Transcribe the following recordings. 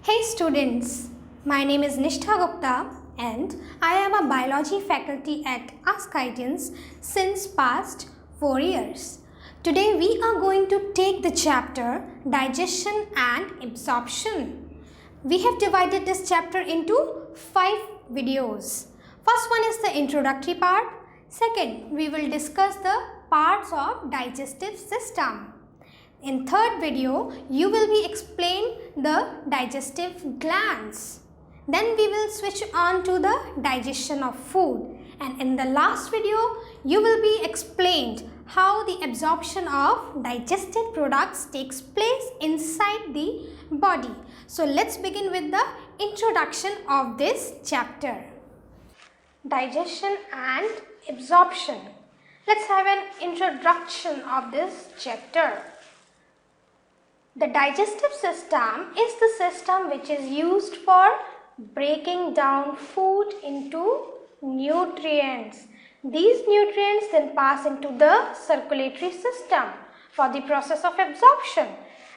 Hey students, my name is Nishtha Gupta and I am a biology faculty at askIITians since past 4 years. Today we are going to take the chapter Digestion and Absorption. We have divided this chapter into 5 videos. First one is the introductory part. Second, we will discuss the parts of digestive system. In third video, you will be explained the digestive glands. Then we will switch on to the digestion of food. And in the last video, you will be explained how the absorption of digested products takes place inside the body. So let's begin with the introduction of this chapter. Digestion and absorption. Let's have an introduction of this chapter. The digestive system is the system which is used for breaking down food into nutrients. These nutrients then pass into the circulatory system for the process of absorption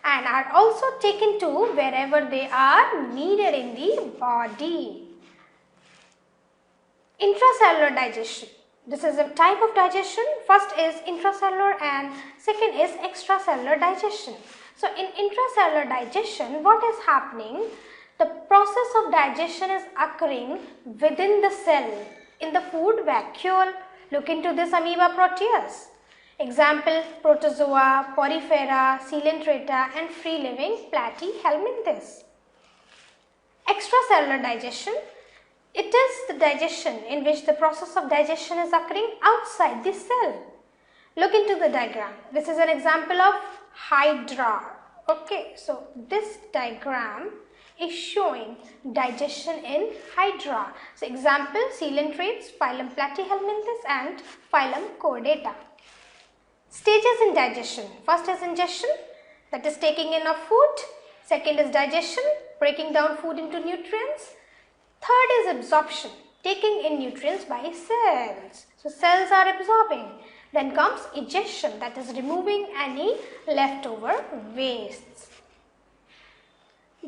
and are also taken to wherever they are needed in the body. Intracellular digestion. This is a type of digestion. First is intracellular and second is extracellular digestion. So in intracellular digestion, what is happening? The process of digestion is occurring within the cell in the food vacuole. Look into this amoeba proteus. Example, protozoa, porifera, coelenterata and free-living platyhelminthes. Extracellular digestion. It is the digestion in which the process of digestion is occurring outside the cell. Look into the diagram. This is an example of Hydra. Okay, so this diagram is showing digestion in Hydra. So example, coelentrates, phylum Platyhelminthes and phylum Chordata. Stages in digestion. First is ingestion, that is taking in of food. Second is digestion, breaking down food into nutrients. Third is absorption, taking in nutrients by cells. So cells are absorbing. Then comes egestion, that is removing any leftover wastes.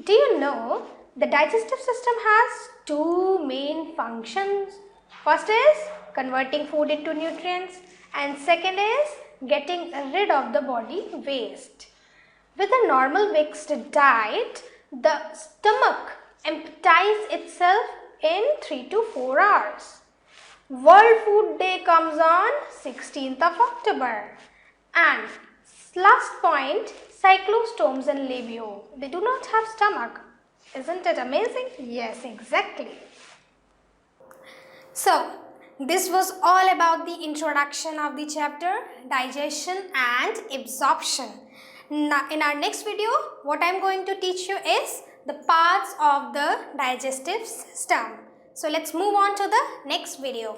Do you know the digestive system has two main functions? First is converting food into nutrients and second is getting rid of the body waste. With a normal mixed diet, the stomach empties itself in 3 to 4 hours. World Food Day comes on 16th of October. And last point, cyclostomes and labio. They do not have stomach. Isn't it amazing? Yes, exactly. So, this was all about the introduction of the chapter Digestion and Absorption. Now, in our next video, what I am going to teach you is the parts of the digestive system. So let's move on to the next video.